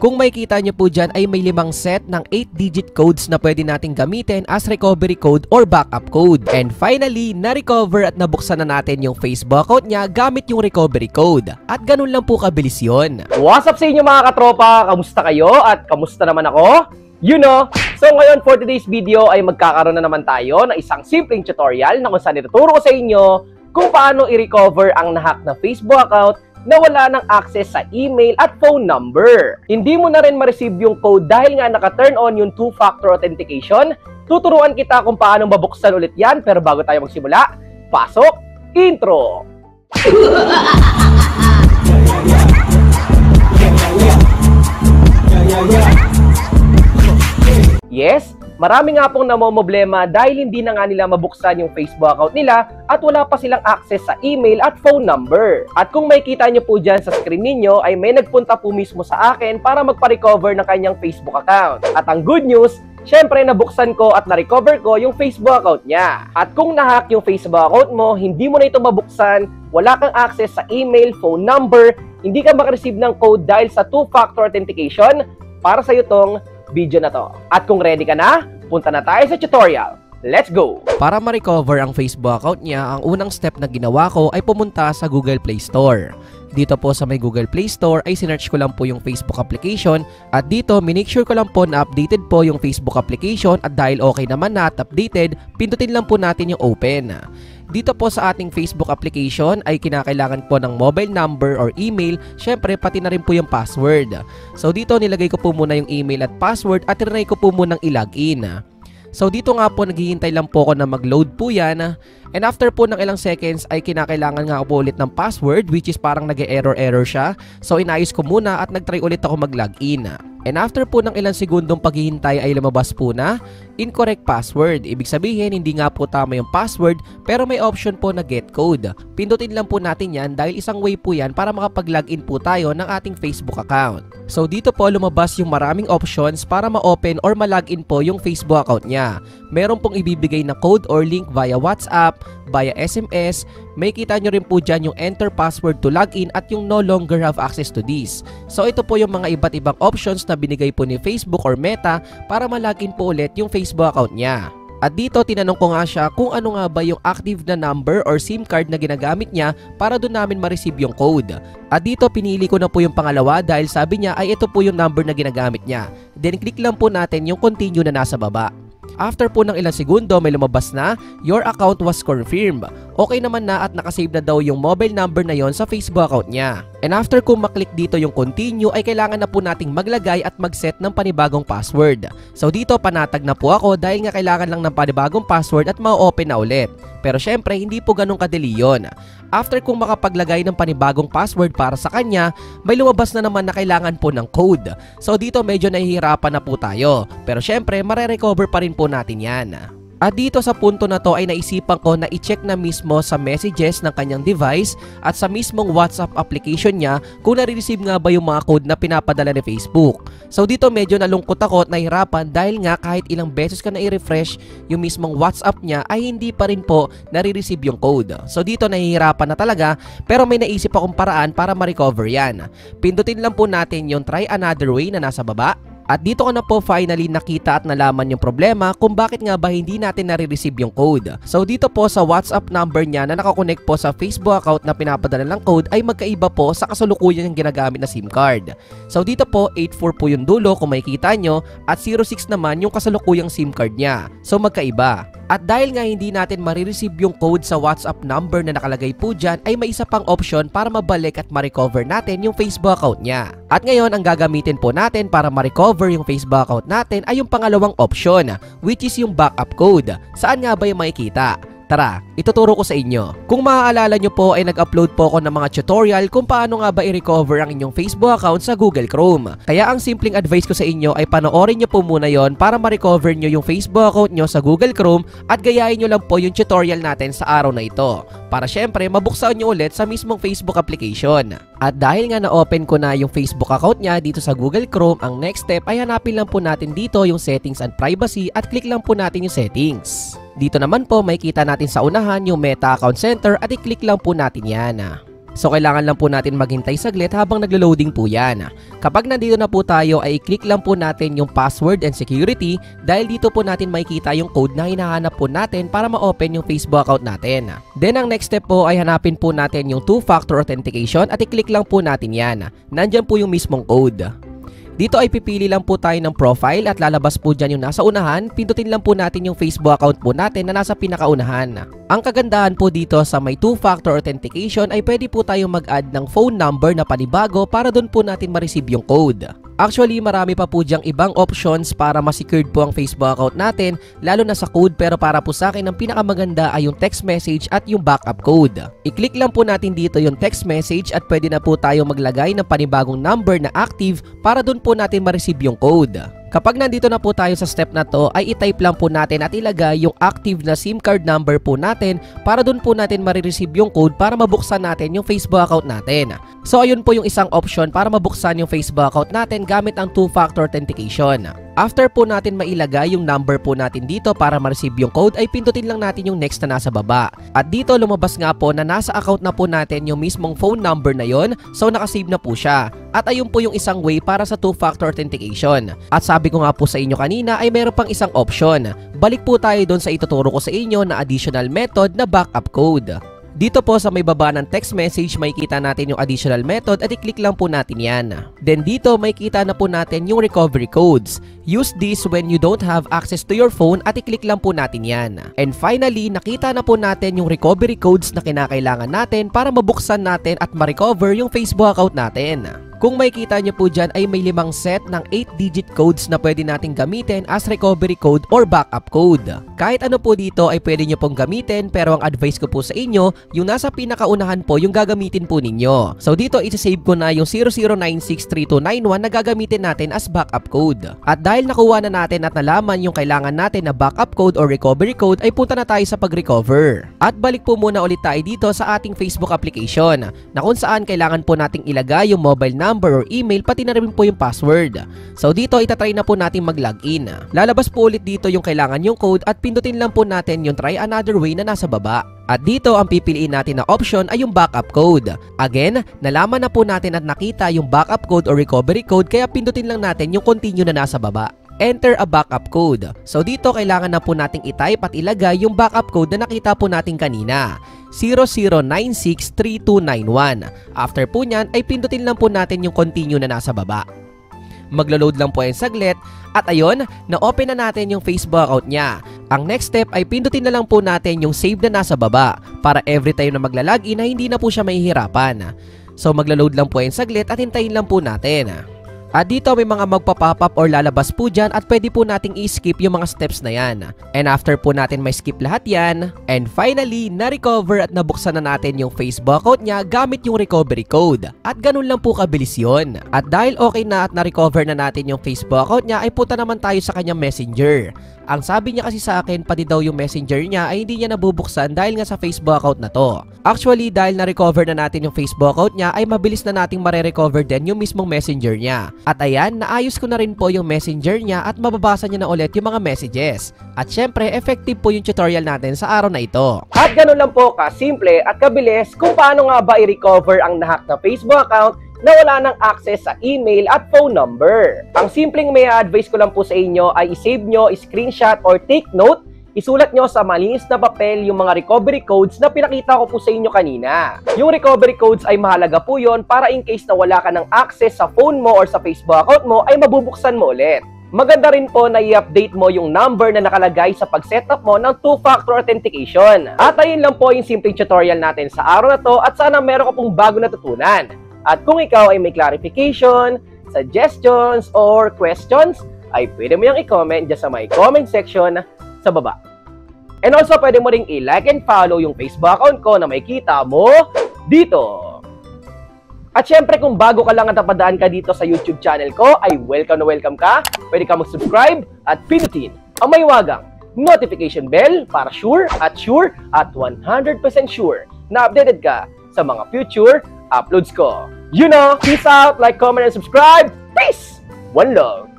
Kung makikita nyo po dyan ay may 5 set ng 8-digit codes na pwede nating gamitin as recovery code or backup code. And finally, na-recover at nabuksan na natin yung Facebook account niya gamit yung recovery code. At ganun lang po kabilis yun. What's up sa inyo mga katropa? Kamusta kayo? At kamusta naman ako? You know! So ngayon for today's video ay magkakaroon na naman tayo ng isang simpleng tutorial na kung saan ituturo ko sa inyo kung paano i-recover ang nahack na Facebook account na wala ng access sa email at phone number. Hindi mo na rin ma-receive yung code dahil nga naka-turn on yung 2-factor authentication. Tuturuan kita kung paano mabuksan ulit yan. Pero bago tayo magsimula, pasok, intro! Yes, marami nga pong namomblema dahil hindi na nga nila mabuksan yung Facebook account nila at wala pa silang access sa email at phone number. At kung makikita nyo po dyan sa screen ninyo ay may nagpunta po mismo sa akin para magpa-recover ng kanyang Facebook account. At ang good news, syempre nabuksan ko at na-recover ko yung Facebook account niya. At kung nahack yung Facebook account mo, hindi mo na ito mabuksan, wala kang access sa email, phone number, hindi ka makareceive ng code dahil sa 2-factor authentication, para sa iyo tong video na to. At kung ready ka na, punta na tayo sa tutorial. Let's go! Para ma-recover ang Facebook account niya, ang unang step na ginawa ko ay pumunta sa Google Play Store. Dito po sa may Google Play Store ay sinearch ko lang po yung Facebook application at dito minake sure ko lang po na updated po yung Facebook application at dahil okay naman na at updated, pindutin lang po natin yung open. Dito po sa ating Facebook application ay kinakailangan po ng mobile number or email, syempre pati na rin po yung password. So dito nilagay ko po muna yung email at password at tinry ko po munang i-login. So dito nga po naghihintay lang po ako na mag-load po yan. And after po ng ilang seconds ay kinakailangan nga po ulit ng password which is parang nag-error siya. So inayos ko muna at nag-try ulit ako mag-login. And after po ng ilang segundong paghihintay ay lumabas po na incorrect password. Ibig sabihin hindi nga po tama yung password pero may option po na get code. Pindutin lang po natin yan dahil isang way po yan para makapag-login po tayo ng ating Facebook account. So dito po lumabas yung maraming options para ma-open or ma-login po yung Facebook account niya. Meron pong ibibigay na code or link via WhatsApp, via SMS. May kita nyo rin po dyan yung enter password to login at yung no longer have access to this. So ito po yung mga iba't ibang options na binigay po ni Facebook or Meta para ma-login po ulit yung Facebook account niya. At dito tinanong ko nga siya kung ano nga ba yung active na number or SIM card na ginagamit niya para doon namin ma-receive yung code. At dito pinili ko na po yung pangalawa dahil sabi niya ay ito po yung number na ginagamit niya. Then click lang po natin yung continue na nasa baba. After po ng ilang segundo may lumabas na your account was confirmed. Okay naman na at nakasave na daw yung mobile number na yon sa Facebook account niya. And after kung maklik dito yung continue ay kailangan na po nating maglagay at mag-set ng panibagong password. So dito panatag na po ako dahil nga kailangan lang ng panibagong password at ma-open na ulit. Pero syempre hindi po ganun kadali yun. After kung makapaglagay ng panibagong password para sa kanya, may lumabas na naman na kailangan po ng code. So dito medyo nahihirapan na po tayo. Pero syempre mare-recover pa rin po natin yan. At dito sa punto na to ay naisipan ko na i-check na mismo sa messages ng kanyang device at sa mismong WhatsApp application niya kung nare-receive nga ba yung mga code na pinapadala ni Facebook. So dito medyo nalungkot ako at nahirapan dahil nga kahit ilang beses ka na i-refresh yung mismong WhatsApp niya ay hindi pa rin po nare-receive yung code. So dito nahihirapan na talaga pero may naisip akong paraan para ma-recover yan. Pindutin lang po natin yung try another way na nasa baba. At dito ko na po finally nakita at nalaman yung problema kung bakit nga ba hindi natin nare-receive yung code. So dito po sa WhatsApp number niya na nakakonect po sa Facebook account na pinapadala ng code ay magkaiba po sa kasalukuyan yung ginagamit na SIM card. So dito po 84 po yung dulo kung makikita nyo at 06 naman yung kasalukuyang SIM card niya. So magkaiba. At dahil nga hindi natin marireceive yung code sa WhatsApp number na nakalagay po dyan ay may isa pang option para mabalik at ma-recover natin yung Facebook account niya. At ngayon ang gagamitin po natin para ma-recover yung Facebook account natin ay yung pangalawang option which is yung backup code. Saan nga ba yung makikita? Tara, ituturo ko sa inyo. Kung maaalala nyo po ay nag-upload po ako ng mga tutorial kung paano nga ba i-recover ang inyong Facebook account sa Google Chrome. Kaya ang simpleng advice ko sa inyo ay panoorin nyo po muna yon para ma-recover nyo yung Facebook account nyo sa Google Chrome at gayahin nyo lang po yung tutorial natin sa araw na ito. Para syempre mabuksan nyo ulit sa mismong Facebook application. At dahil nga na-open ko na yung Facebook account niya dito sa Google Chrome, ang next step ay hanapin lang po natin dito yung settings and privacy at click lang po natin yung settings. Dito naman po makikita natin sa unahan yung Meta Account Center at i-click lang po natin yan. So kailangan lang po natin maghintay saglit habang naglo-loading po yan. Kapag nandito na po tayo ay i-click lang po natin yung password and security dahil dito po natin makikita yung code na hinahanap po natin para ma-open yung Facebook account natin. Then ang next step po ay hanapin po natin yung two-factor authentication at i-click lang po natin yan. Nandyan po yung mismong code. Dito ay pipili lang po tayo ng profile at lalabas po dyan yung nasa unahan. Pindutin lang po natin yung Facebook account po natin na nasa pinakaunahan. Ang kagandahan po dito sa may two-factor authentication ay pwede po tayong mag-add ng phone number na panibago para doon po natin ma-receive yung code. Actually, marami pa po dyang ibang options para ma-secured po ang Facebook account natin, lalo na sa code, pero para po sa akin ang pinakamaganda ay yung text message at yung backup code. I-click lang po natin dito yung text message at pwede na po tayo maglagay ng panibagong number na active para doon po natin ma-receive yung code. Kapag nandito na po tayo sa step na to, ay i-type lang po natin at ilagay yung active na SIM card number po natin para doon po natin marireceive yung code para mabuksan natin yung Facebook account natin. So ayun po yung isang option para mabuksan yung Facebook account natin gamit ang two-factor authentication. After po natin mailagay yung number po natin dito para ma-receive yung code, ay pindutin lang natin yung next na nasa baba. At dito lumabas nga po na nasa account na po natin yung mismong phone number na yon, so nakasave na po siya. At ayun po yung isang way para sa two-factor authentication. At sabi ko nga po sa inyo kanina ay meron pang isang option. Balik po tayo doon sa ituturo ko sa inyo na additional method na backup code. Dito po sa may baba ng text message, makikita natin yung additional method at i-click lang po natin yan. Then dito makikita na po natin yung recovery codes. Use this when you don't have access to your phone at i-click lang po natin yan. And finally, nakita na po natin yung recovery codes na kinakailangan natin para mabuksan natin at ma-recover yung Facebook account natin. Kung makikita nyo po dyan ay may 5 set ng 8-digit codes na pwede nating gamitin as recovery code or backup code. Kahit ano po dito ay pwede nyo pong gamitin, pero ang advice ko po sa inyo, yung nasa pinakaunahan po yung gagamitin po ninyo. So dito isa-save ko na yung 00963291 na gagamitin natin as backup code. At dahil nakuha na natin at nalaman yung kailangan natin na backup code or recovery code, ay punta na tayo sa pag-recover. At balik po muna ulit tayo dito sa ating Facebook application na kung saan kailangan po nating ilagay yung mobile number or email, pati na rin po yung password. So dito itatry na po natin mag-login. Lalabas po ulit dito yung kailangan yung code at pindutin lang po natin yung try another way na nasa baba. At dito ang pipiliin natin na option ay yung backup code. Again, nalaman na po natin at nakita yung backup code or recovery code, kaya pindutin lang natin yung continue na nasa baba. Enter a backup code. So dito kailangan na po nating i-type at ilagay yung backup code na nakita po natin kanina. 00963291. After po nyan ay pindutin lang po natin yung continue na nasa baba. Maglo-load lang po yan saglit at ayun, na-open na natin yung Facebook account niya. Ang next step ay pindutin na lang po natin yung save na nasa baba para every time na maglalagin na hindi na po siya mahihirapan. So maglo-load lang po yan saglit at hintayin lang po natin. At dito may mga magpa-pop up or lalabas po dyan at pwede po nating i-skip yung mga steps na yan. And after po natin may skip lahat yan, and finally, na-recover at nabuksan na natin yung Facebook account niya gamit yung recovery code. At ganun lang po kabilis yun. At dahil okay na at na-recover na natin yung Facebook account niya, ay punta naman tayo sa kanyang messenger. Ang sabi niya kasi sa akin, pati daw yung messenger niya ay hindi niya nabubuksan dahil nga sa Facebook account na to. Actually, dahil na-recover na natin yung Facebook account niya, ay mabilis na nating mare-recover din yung mismong messenger niya. At ayan, naayos ko na rin po yung messenger niya at mababasa niya na ulit yung mga messages. At syempre, effective po yung tutorial natin sa araw na ito. At ganun lang po kasimple at kabilis kung paano nga ba i-recover ang nahack na Facebook account na wala ng access sa email at phone number. Ang simpleng may advice ko lang po sa inyo ay i-save nyo, i-screenshot or take note, isulat nyo sa malinis na papel yung mga recovery codes na pinakita ko po sa inyo kanina. Yung recovery codes ay mahalaga po yon para in case na wala ka ng access sa phone mo or sa Facebook account mo ay mabubuksan mo ulit. Maganda rin po na i-update mo yung number na nakalagay sa pag-setup mo ng two-factor authentication. At ayun lang po yung simpleng tutorial natin sa araw na to at sana meron ka pong bago natutunan. At kung ikaw ay may clarification, suggestions, or questions, ay pwede mo yung i-comment dyan sa may comment section sa baba. And also, pwede mo ring i-like and follow yung Facebook account ko na makikita mo dito. At syempre, kung bago ka lang at napadaan ka dito sa YouTube channel ko, ay welcome na welcome ka. Pwede ka mag-subscribe at pinutin ang may wagang notification bell para sure at 100% sure na updated ka sa mga future uploads ko. You know, peace out, like, comment, and subscribe. Peace! One love.